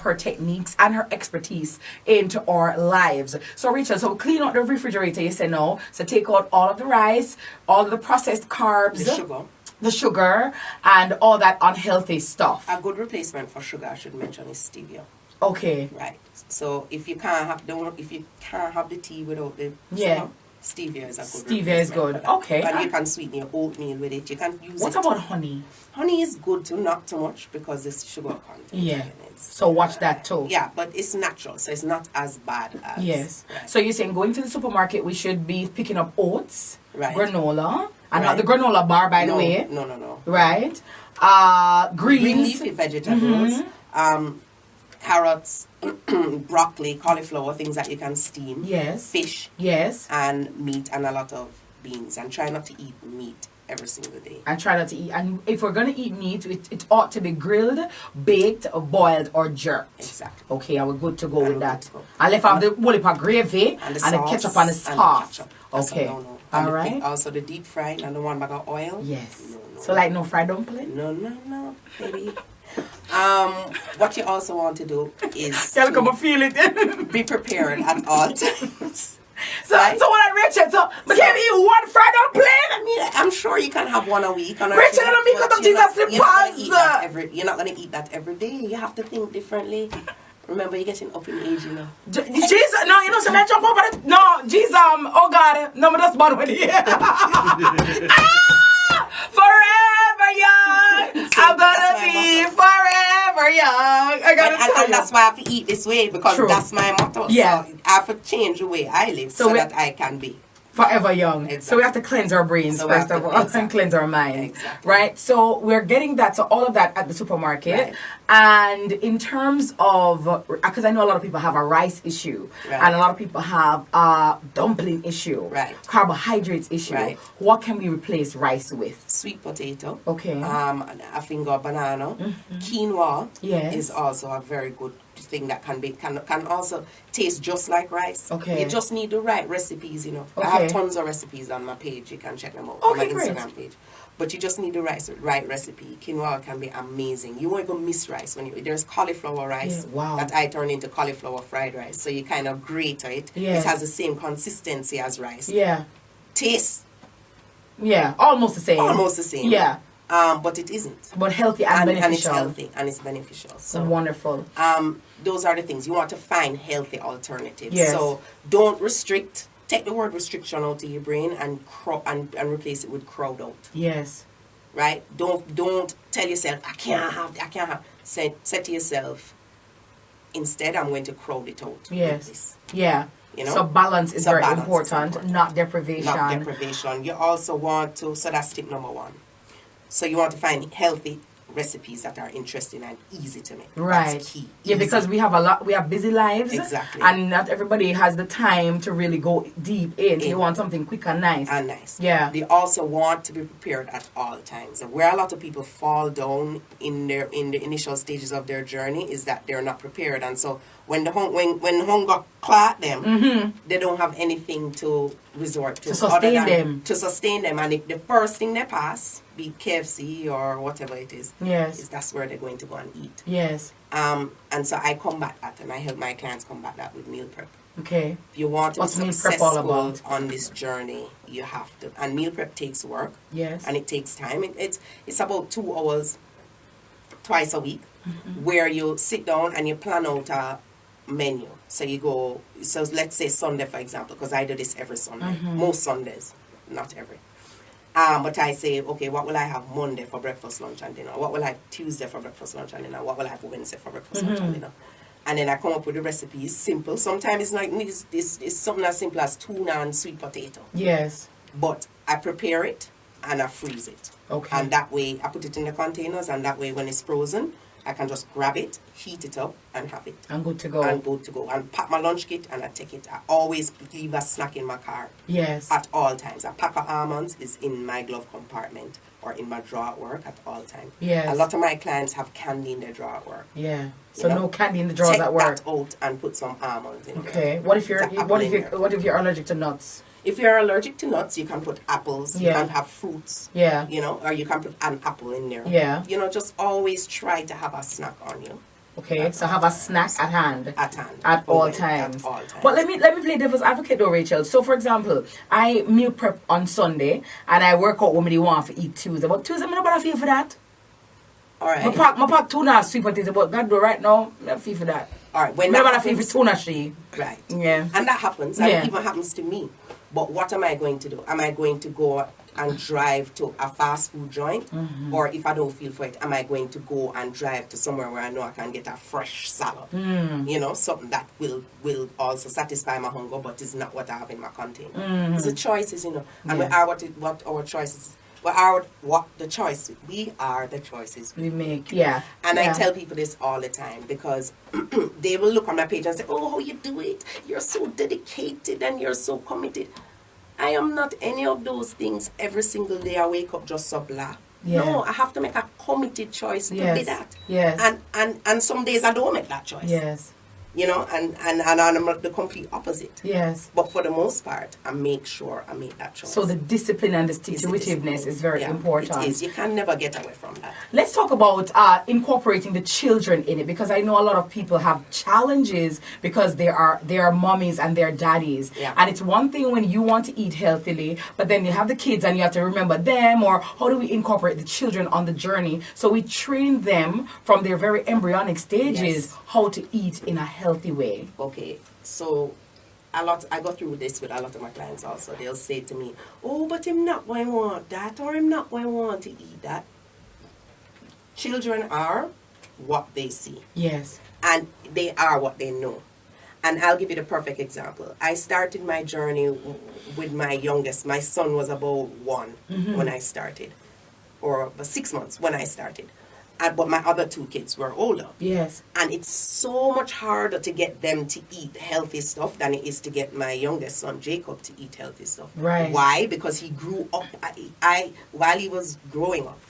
her techniques and her expertise into our lives. So Rachel, so clean out the refrigerator, you say no. So take out all of the rice, all of the processed carbs, the sugar, and all that unhealthy stuff. A good replacement for sugar, I should mention, is stevia. Okay. Right. So if you can't have the tea without the sugar, stevia is a good. Stevia is good. Okay. And you can sweeten your oatmeal with it. You can use What about honey? Honey is good too, not too much because it's sugar content. Yeah. So watch that too. Yeah, but it's natural, so it's not as bad as. Yes. Right. So you're saying going to the supermarket, we should be picking up oats, right, granola, and not the granola bar, by the way. No. Right. Green leafy vegetables. Carrots, broccoli, cauliflower, things that you can steam. Yes. Fish. Yes. And meat and a lot of beans. And try not to eat meat every single day. And try not to eat. And if we're going to eat meat, it ought to be grilled, baked, boiled, or jerked. Exactly. Okay, I will good to go with that. And if I have the whole heap of gravy and the ketchup and the sauce. Okay. All right. Also the deep fried and the one bag of oil. Yes. No. So like no fried dumpling? No, baby. What you also want to do is feel it. be prepared at all times. So what I Rachel, so we can't eat one fried dumpling? I mean, I'm sure you can have one a week. Rachel, don't make up Jesus You're not going to eat that every day. You have to think differently. Remember, you're getting up in age, you know. Jesus, no, you know, so I jump over it. No, Jesus, oh God, no, but that's bad one here. Forever young. I'm gonna be forever young. I gotta tell you. And that's why I have to eat this way, because that's my motto. Yeah. So I have to change the way I live so that I can be forever young. Exactly. So we have to cleanse our brains first of all, and cleanse our minds. Exactly. Right? So we're getting that, so all of that at the supermarket. Right. And in terms of, because I know a lot of people have a rice issue, and a lot of people have a dumpling issue, carbohydrates issue. What can we replace rice with? Sweet potato. Okay. A finger of banana. Quinoa is also a very good thing that can also taste just like rice. Okay. You just need the right recipes, you know. Okay. I have tons of recipes on my page. You can check them out on my Instagram page. But you just need the right recipe. Quinoa can be amazing. You won't even miss rice when there's cauliflower rice that I turn into cauliflower fried rice. So you kind of grate it. Yeah. It has the same consistency as rice. Yeah. Taste. Yeah, almost the same. Almost the same. Yeah. But it isn't. But healthy and beneficial. And it's healthy and it's beneficial. So wonderful. Those are the things. You want to find healthy alternatives. Yes. So don't restrict. Take the word restriction out of your brain and replace it with crowd out. Yes. Right? Don't tell yourself, I can't have. Say to yourself, instead I'm going to crowd it out. Yes. Yeah. You know? So balance is very important, not deprivation. Not deprivation. You also want to, so that's tip number 1. So you want to find healthy recipes that are interesting and easy to make. Right. That's key. Yeah, because we have busy lives. Exactly. And not everybody has the time to really go deep in. You want something quick and nice. Yeah. They also want to be prepared at all times. And where a lot of people fall down in the initial stages of their journey is that they're not prepared. And so when hunger caught them, they don't have anything to resort to sustain them. And if the first thing they pass, be KFC or whatever it is, that's where they're going to go and eat. Yes. And so I combat that, and I help my clients combat that with meal prep. Okay. If you want to be successful on this journey, you have to. And meal prep takes work. Yes. And it takes time. It's about 2 hours twice a week, where you sit down and you plan out a menu. So you go, so let's say Sunday, for example, because I do this every Sunday. Most Sundays, not every. But I say, okay, what will I have Monday for breakfast, lunch, and dinner? What will I have Tuesday for breakfast, lunch, and dinner? What will I have Wednesday for breakfast, lunch, and dinner? And then I come up with the recipes, simple. Sometimes it's like it's something as simple as tuna and sweet potato. Yes. But I prepare it and I freeze it. Okay. And that way, I put it in the containers, and that way when it's frozen, I can just grab it, heat it up, and have it. And good to go. And pack my lunch kit, and I take it. I always leave a snack in my car. Yes. At all times. A pack of almonds is in my glove compartment or in my drawer at work at all times. Yes. A lot of my clients have candy in their drawer at work. Yeah. So no candy in the drawers at work. Take that out and put some almonds in there. Okay. What if you're allergic to nuts? If you're allergic to nuts, you can put apples. Yeah. You can have fruits. Yeah. You know, or you can put an apple in there. Yeah. You know, just always try to have a snack on you. Okay, so have a snack at hand. At hand. At all Always, times. At all times. But let me play devil's advocate though, Rachel. So for example, I meal prep on Sunday and I work out what me want to eat Tuesday. But Tuesday, I'm not feel for that. All right. My pack tuna sweet potato, but God do right now, I'm not feel for that. All right. I'm not feel for tuna she. Right. Yeah. And that happens. And it even happens to me. But what am I going to do? Am I going to go and drive to a fast food joint? Or if I don't feel for it, am I going to go and drive to somewhere where I know I can get a fresh salad? You know, something that will also satisfy my hunger, but is not what I have in my container. It's the choices, you know. And we are what our choices. We are the choices We make, yeah. And I tell people this all the time because they will look on my page and say, oh, how you do it? You're so dedicated and you're so committed. I am not any of those things every single day I wake up just so blah. Yeah. No, I have to make a committed choice to be that. Yes. And some days I don't make that choice. Yes. You know, and I'm the complete opposite. Yes. But for the most part, I make sure I make that choice. So the discipline and the stick-to-itiveness is very important. It is. You can never get away from that. Let's talk about incorporating the children in it, because I know a lot of people have challenges because they are mommies and they're daddies. Yeah. And it's one thing when you want to eat healthily, but then you have the kids and you have to remember them, or how do we incorporate the children on the journey so we train them from their very embryonic stages how to eat in a healthy way? Okay, so I go through this with a lot of my clients also. They'll say to me, oh, but him not going to want that, or him not going to want to eat that. Children are what they see. Yes. And they are what they know. And I'll give you the perfect example. I started my journey with my youngest. My son was about 1 when I started, or 6 months when I started. But my other 2 kids were older. Yes. And it's so much harder to get them to eat healthy stuff than it is to get my youngest son, Jacob, to eat healthy stuff. Right. Why? Because he grew up, while he was growing up,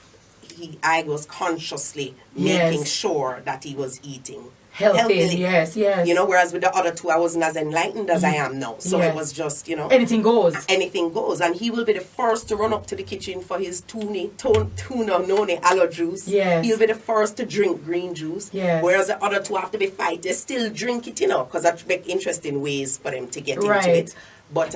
I was consciously making sure that he was eating healthy. Yes. You know, whereas with the other 2, I wasn't as enlightened as I am now. So it was just, you know. Anything goes. Anything goes. And he will be the first to run up to the kitchen for his tuna noni aloe juice. Yes. He'll be the first to drink green juice. Yes. Whereas the other 2 have to be fight. They still drink it, you know, because that make interesting ways for them to get into it. But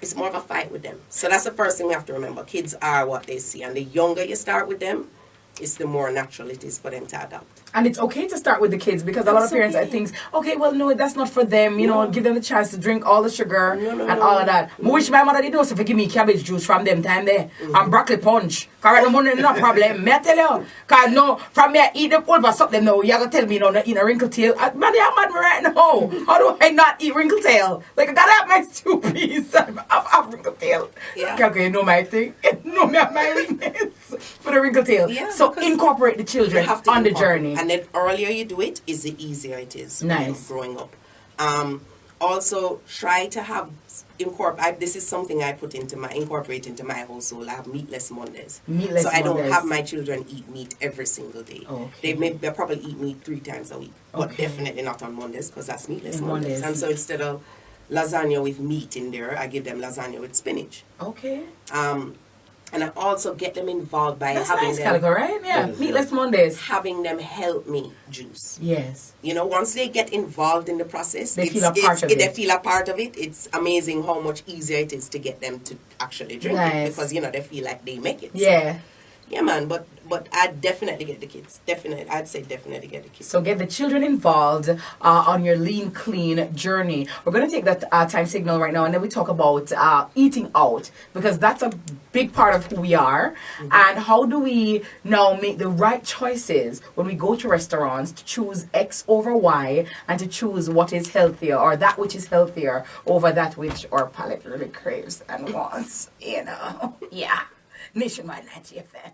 it's more of a fight with them. So that's the first thing we have to remember. Kids are what they see. And the younger you start with them, it's the more natural it is for them to adapt. And it's okay to start with the kids, because a lot of parents think, okay, well, no, that's not for them. You know, give them the chance to drink all the sugar and all of that. I wish my mother did also give me cabbage juice from them time there and broccoli punch. Because no problem. Me I tell you. Because no, from me I eat the whole but something now. You're going to tell me, you know, not eat a wrinkle tail. Man, you're mad me right now. How do I not eat wrinkle tail? Like, I got to have my stew piece. I have wrinkle tail. Yeah. Okay, you know my thing. You know me have my weakness for the wrinkle tail. Yeah, so incorporate the children on the journey. And then earlier you do it, is the easier it is. Nice. Growing up. Also, try to have this is something I incorporate into my household. I have meatless Mondays. So I don't have my children eat meat every single day. Okay. They probably eat meat 3 times a week, but definitely not on Mondays because that's meatless Mondays. And so instead of lasagna with meat in there, I give them lasagna with spinach. Okay. And I also get them involved by That's having nice, them, Calico, right? Yeah, meatless Mondays. having them help me juice. Yes. You know, once they get involved in the process, They feel a part of it. They feel a part of it. It's amazing how much easier it is to get them to actually drink it because, you know, they feel like they make it. Yeah. So, yeah, man, but I'd definitely get the kids. I'd say definitely get the kids. So get the children involved on your lean, clean journey. We're going to take that time signal right now, and then we talk about eating out, because that's a big part of who we are. And how do we now make the right choices when we go to restaurants to choose X over Y and to choose what is healthier, or that which is healthier over that which our palate really craves and wants, you know. Yeah. Nationwide 90 FM.